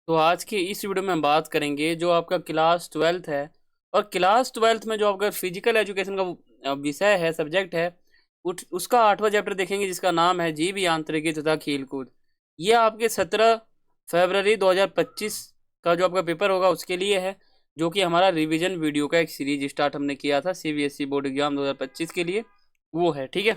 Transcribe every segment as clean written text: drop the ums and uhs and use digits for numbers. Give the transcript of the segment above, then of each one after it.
तो आज की इस वीडियो में हम बात करेंगे जो आपका क्लास ट्वेल्थ है। और क्लास ट्वेल्थ में जो आपका फिजिकल एजुकेशन का विषय है, सब्जेक्ट है, उसका 8वां चैप्टर देखेंगे जिसका नाम है जीव यांत्रिकी तथा खेलकूद। ये आपके 17 फरवरी 2025 का जो आपका पेपर होगा उसके लिए है, जो कि हमारा रिवीजन वीडियो का एक सीरीज स्टार्ट हमने किया था सीबीएसई बोर्ड एग्जाम 2025 के लिए, वो है। ठीक है,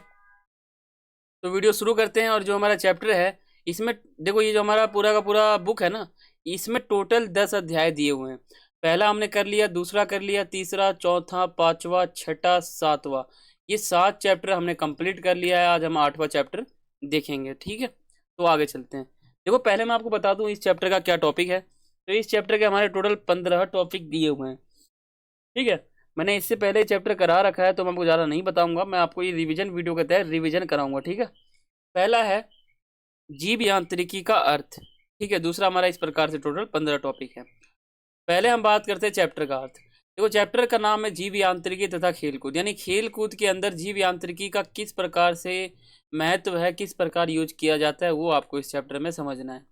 तो वीडियो शुरू करते हैं। और जो हमारा चैप्टर है इसमें देखो, ये जो हमारा पूरा का पूरा बुक है ना, इसमें टोटल 10 अध्याय दिए हुए हैं। पहला हमने कर लिया, दूसरा कर लिया, तीसरा, चौथा, पांचवा, छठा, सातवां, ये 7 चैप्टर हमने कंप्लीट कर लिया है। आज हम 8वां चैप्टर देखेंगे। ठीक है, तो आगे चलते हैं। देखो, पहले मैं आपको बता दूं इस चैप्टर का क्या टॉपिक है। तो इस चैप्टर के हमारे टोटल 15 टॉपिक दिए हुए हैं। ठीक है, मैंने इससे पहले चैप्टर करा रखा है तो मैं आपको ज़्यादा नहीं बताऊंगा, मैं आपको ये रिवीजन वीडियो के तहत रिवीजन कराऊंगा। ठीक है, पहला है जीव यांत्रिकी का अर्थ। ठीक है, दूसरा हमारा इस प्रकार से टोटल 15 टॉपिक है। पहले हम बात करते हैं चैप्टर का अर्थ। देखो, चैप्टर का नाम है जीव यांत्रिकी तथा खेलकूद, यानी खेलकूद के अंदर जीव यांत्रिकी का किस प्रकार से महत्व है, किस प्रकार यूज किया जाता है, वो आपको इस चैप्टर में समझना है।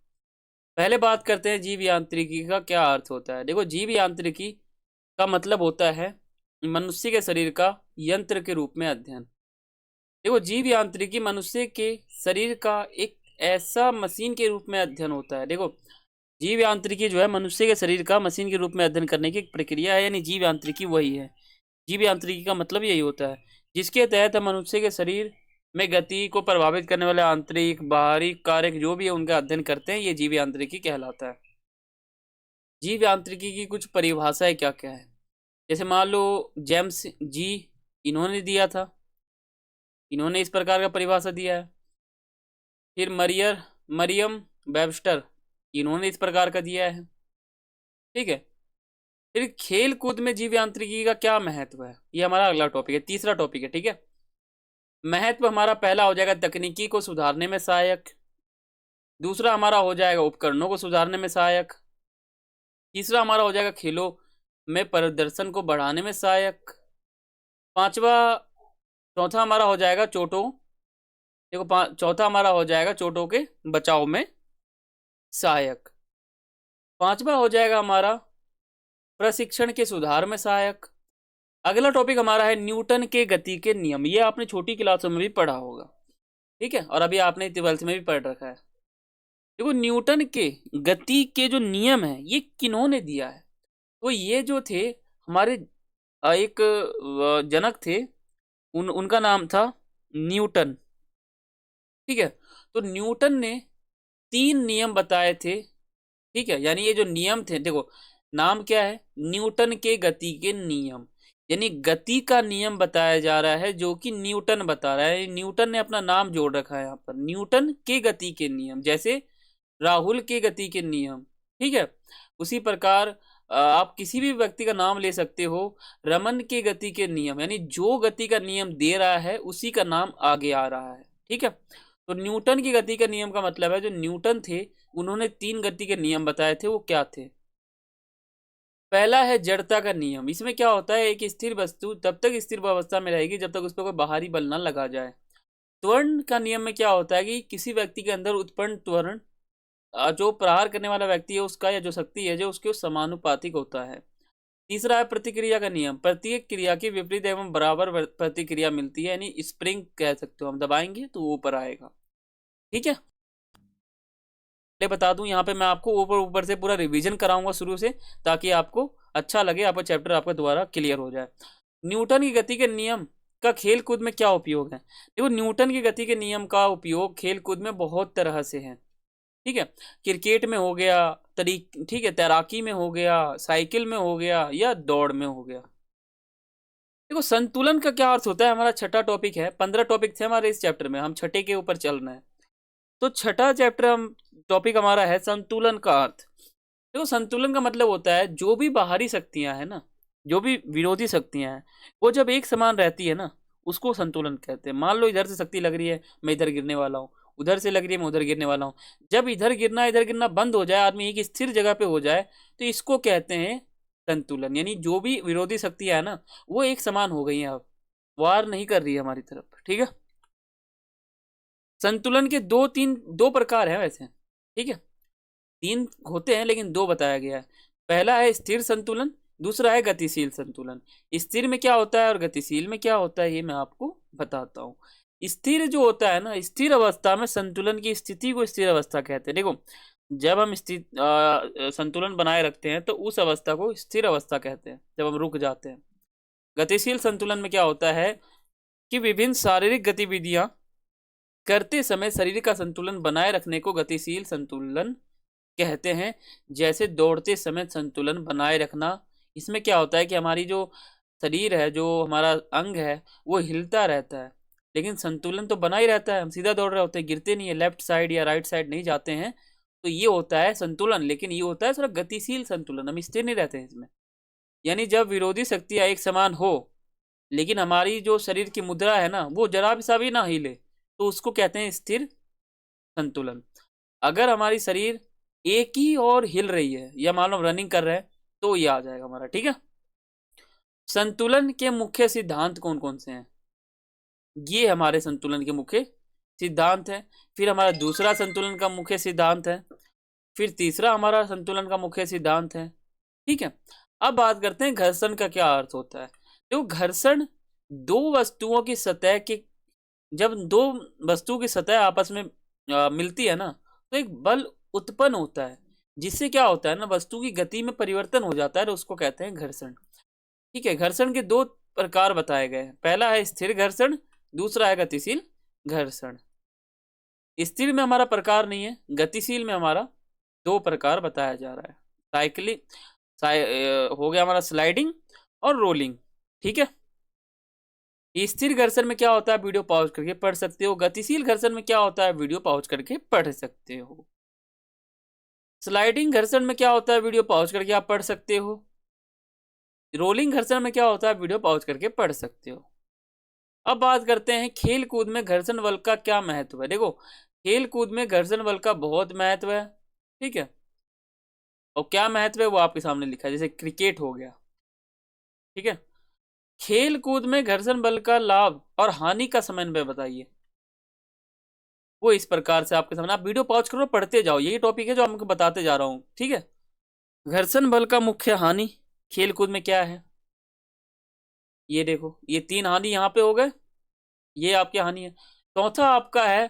पहले बात करते हैं जीव यांत्रिकी का क्या अर्थ होता है। देखो, जीव यांत्रिकी का मतलब होता है मनुष्य के शरीर का यंत्र के रूप में अध्ययन। देखो, जीव यांत्रिकी मनुष्य के शरीर का एक ऐसा मशीन के रूप में अध्ययन होता है। देखो, जीव यांत्रिकी जो है मनुष्य के शरीर का मशीन के रूप में अध्ययन करने की एक प्रक्रिया है, यानी जीव यांत्रिकी वही है। जीव यांत्रिकी का मतलब यही होता है जिसके तहत हम मनुष्य के शरीर में गति को प्रभावित करने वाले आंतरिक बाहरी कारक जो भी है उनका अध्ययन करते हैं, ये जीव यांत्रिकी कहलाता है। जीव यांत्रिकी की कुछ परिभाषाएं क्या क्या है, जैसे मान लो जेम्स जी, इन्होंने दिया था, इन्होंने इस प्रकार का परिभाषा दिया है। फिर मरियम वेबस्टर, इन्होंने इस प्रकार का दिया है। ठीक है, फिर खेल कूद में जीव यांत्रिकी का क्या महत्व है, ये हमारा अगला टॉपिक है, तीसरा टॉपिक है। ठीक है, महत्व हमारा पहला हो जाएगा तकनीकी को सुधारने में सहायक, दूसरा हमारा हो जाएगा उपकरणों को सुधारने में सहायक, तीसरा हमारा हो जाएगा खेलों में प्रदर्शन को बढ़ाने में सहायक, पांचवा चौथा हमारा हो जाएगा चोटों, देखो चौथा हमारा हो जाएगा चोटों के बचाव में सहायक, पांचवा हो जाएगा हमारा प्रशिक्षण के सुधार में सहायक। अगला टॉपिक हमारा है न्यूटन के गति के नियम, ये आपने छोटी क्लासों में भी पढ़ा होगा। ठीक है, और अभी आपने 12th में भी पढ़ रखा है। देखो, न्यूटन के गति के जो नियम है ये किन्होंने दिया है, तो ये जो थे हमारे एक जनक थे, उनका नाम था न्यूटन। ठीक है, तो न्यूटन ने 3 नियम बताए थे। ठीक है, यानी ये जो नियम थे, देखो नाम क्या है, न्यूटन के गति के नियम, यानी गति का नियम बताया जा रहा है जो कि न्यूटन बता रहा है। न्यूटन ने अपना नाम जोड़ रखा है यहाँ पर, न्यूटन के गति के नियम, जैसे राहुल के गति के नियम। ठीक है, उसी प्रकार आप किसी भी व्यक्ति का नाम ले सकते हो, रमन के गति के नियम, यानी जो गति का नियम दे रहा है उसी का नाम आगे आ रहा है। ठीक है, तो न्यूटन की गति का नियम का मतलब है जो न्यूटन थे उन्होंने 3 गति के नियम बताए थे, वो क्या थे। पहला है जड़ता का नियम, इसमें क्या होता है, एक स्थिर वस्तु तब तक स्थिर अवस्था में रहेगी जब तक उस पर कोई बाहरी बल न लगा जाए। त्वरण का नियम में क्या होता है कि किसी व्यक्ति के अंदर उत्पन्न त्वरण जो प्रहार करने वाला व्यक्ति है उसका या जो शक्ति है जो उसके समानुपातिक होता है। तीसरा है प्रतिक्रिया का नियम, प्रत्येक क्रिया की विपरीत एवं बराबर प्रतिक्रिया मिलती है, यानी स्प्रिंग कह सकते हो, हम दबाएंगे तो वो ऊपर आएगा। ठीक है, पहले बता दूं यहाँ पे मैं आपको ऊपर ऊपर से पूरा रिवीजन कराऊंगा शुरू से, ताकि आपको अच्छा लगे, आपका चैप्टर आपका दोबारा क्लियर हो जाए। न्यूटन की गति के नियम का खेल कूद में क्या उपयोग है। देखो, न्यूटन की गति के नियम का उपयोग खेल कूद में बहुत तरह से है। ठीक है, क्रिकेट में हो गया, ठीक है, तैराकी में हो गया, साइकिल में हो गया, या दौड़ में हो गया। देखो, संतुलन का क्या अर्थ होता है, हमारा छठा टॉपिक है, 15 टॉपिक थे हमारे इस चैप्टर में, हम छठे के ऊपर चल रहे हैं। तो छठा चैप्टर हम टॉपिक हमारा है संतुलन का अर्थ। देखो, संतुलन का मतलब होता है जो भी बाहरी शक्तियां हैं ना, जो भी विरोधी शक्तियां हैं, वो जब एक समान रहती है ना, उसको संतुलन कहते हैं। मान लो इधर से शक्ति लग रही है, मैं इधर गिरने वाला हूँ, उधर से लग रही है, मैं उधर गिरने वाला हूँ। जब इधर गिरना बंद हो जाए, आदमी एक स्थिर जगह पे हो जाए, तो इसको कहते हैं संतुलन। यानी जो भी विरोधी शक्तियां है ना, वो एक समान हो गई हैं, अब वार नहीं कर रही है हमारी तरफ। ठीक है, संतुलन के दो प्रकार हैं वैसे। ठीक है, 3 होते हैं लेकिन 2 बताया गया है। पहला है स्थिर संतुलन, दूसरा है गतिशील संतुलन। स्थिर में क्या होता है और गतिशील में क्या होता है ये मैं आपको बताता हूँ। स्थिर जो होता है ना, स्थिर अवस्था में संतुलन की स्थिति को स्थिर अवस्था कहते हैं। देखो जब हम संतुलन बनाए रखते हैं तो उस अवस्था को स्थिर अवस्था कहते हैं, जब हम रुक जाते हैं। गतिशील संतुलन में क्या होता है कि विभिन्न शारीरिक गतिविधियां करते समय शरीर का संतुलन बनाए रखने को गतिशील संतुलन कहते हैं। जैसे दौड़ते समय संतुलन बनाए रखना, इसमें क्या होता है कि हमारी जो शरीर है, जो हमारा अंग है, वो हिलता रहता है लेकिन संतुलन तो बना ही रहता है। हम सीधा दौड़ रहे होते हैं, गिरते नहीं है, लेफ्ट साइड या राइट साइड नहीं जाते हैं, तो ये होता है संतुलन। लेकिन ये होता है थोड़ा गतिशील संतुलन, हम स्थिर नहीं रहते हैं इसमें। यानी जब विरोधी शक्तियां एक समान हो लेकिन हमारी जो शरीर की मुद्रा है ना वो जरा भी सा भी ना हिले, तो उसको कहते हैं स्थिर संतुलन। अगर हमारी शरीर एक ही और हिल रही है या मान लो रनिंग कर रहे हैं तो ये आ जाएगा हमारा। ठीक है, संतुलन के मुख्य सिद्धांत कौन कौन से हैं, ये हमारे संतुलन के मुख्य सिद्धांत है। फिर हमारा दूसरा संतुलन का मुख्य सिद्धांत है, फिर तीसरा हमारा संतुलन का मुख्य सिद्धांत है। ठीक है, अब बात करते हैं घर्षण का क्या अर्थ होता है। देखो घर्षण दो वस्तुओं की सतह के, जब दो वस्तुओं की सतह आपस में मिलती है ना तो एक बल उत्पन्न होता है, जिससे क्या होता है ना वस्तु की गति में परिवर्तन हो जाता है, तो उसको कहते हैं घर्षण। ठीक है, घर्षण के 2 प्रकार बताए गए हैं। पहला है स्थिर घर्षण, दूसरा है गतिशील घर्षण। स्थिर में हमारा प्रकार नहीं है, गतिशील में हमारा 2 प्रकार बताया जा रहा है। साइकिलिंग हो गया हमारा, स्लाइडिंग और रोलिंग। ठीक है, स्थिर घर्षण में क्या होता है वीडियो पॉज करके पढ़ सकते हो। गतिशील घर्षण में क्या होता है वीडियो पॉज करके पढ़ सकते हो। स्लाइडिंग घर्षण में क्या होता है वीडियो पॉज करके आप पढ़ सकते हो। रोलिंग घर्षण में क्या होता है वीडियो पॉज करके पढ़ सकते हो। अब बात करते हैं खेल कूद में घर्षण बल का क्या महत्व है। देखो खेल कूद में घर्षण बल का बहुत महत्व है। ठीक है, और क्या महत्व है वो आपके सामने लिखा है, जैसे क्रिकेट हो गया। ठीक है, खेल कूद में घर्षण बल का लाभ और हानि का समन्वय बताइए। वो इस प्रकार से आपके सामने, आप वीडियो पॉज करो पढ़ते जाओ, यही टॉपिक है जो आपको बताते जा रहा हूं। ठीक है, घर्षण बल का मुख्य हानि खेल कूद में क्या है, ये देखो ये 3 हानि यहाँ पे हो गए, ये आपकी हानि है। चौथा आपका है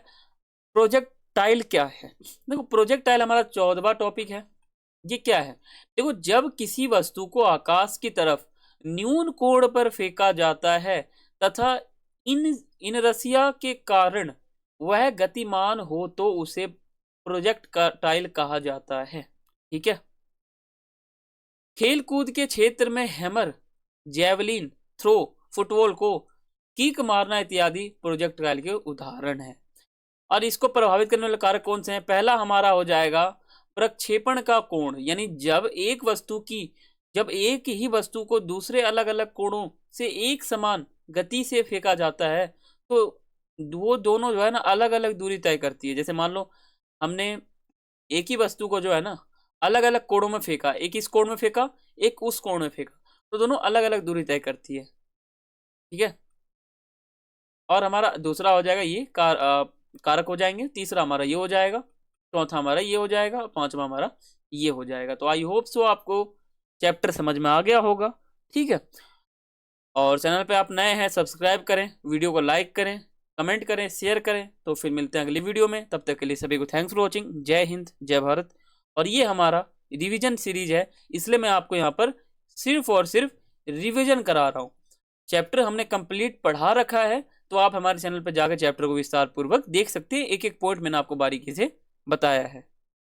प्रोजेक्टाइल क्या है। देखो प्रोजेक्टाइल हमारा 14वां टॉपिक है। ये क्या है, देखो जब किसी वस्तु को आकाश की तरफ न्यून कोण पर फेंका जाता है तथा इनरशिया के कारण वह गतिमान हो तो उसे प्रोजेक्टाइल कहा जाता है। ठीक है, खेल कूद के क्षेत्र में हैमर, जैवलिन थ्रो, फुटबॉल को किक मारना इत्यादि प्रोजेक्टाइल के उदाहरण है। और इसको प्रभावित करने वाले कारक कौन से हैं। पहला हमारा हो जाएगा प्रक्षेपण का कोण, यानी जब एक ही वस्तु को दूसरे अलग अलग कोणों से एक समान गति से फेंका जाता है तो वो दोनों जो है ना अलग अलग दूरी तय करती है। जैसे मान लो हमने एक ही वस्तु को जो है ना अलग अलग कोणों में फेंका, एक इस कोण में फेंका, एक उस कोण में फेंका, तो दोनों अलग अलग दूरी तय करती है। ठीक है, और हमारा दूसरा हो जाएगा ये कारक हो जाएंगे, तीसरा हमारा ये हो जाएगा, चौथा हमारा ये हो जाएगा, 5वां हमारा ये हो जाएगा। तो आई होप सो आपको चैप्टर समझ में आ गया होगा। ठीक है, और चैनल पे आप नए हैं सब्सक्राइब करें, वीडियो को लाइक करें, कमेंट करें, शेयर करें। तो फिर मिलते हैं अगली वीडियो में, तब तक के लिए सभी को थैंक्स फॉर वॉचिंग। जय हिंद, जय भारत। और ये हमारा रिवीजन सीरीज है, इसलिए मैं आपको यहाँ पर सिर्फ और सिर्फ रिवीजन करा रहा हूँ। चैप्टर हमने कंप्लीट पढ़ा रखा है, तो आप हमारे चैनल पर जाकर चैप्टर को विस्तार पूर्वक देख सकते हैं। एक एक पॉइंट मैंने आपको बारीकी से बताया है।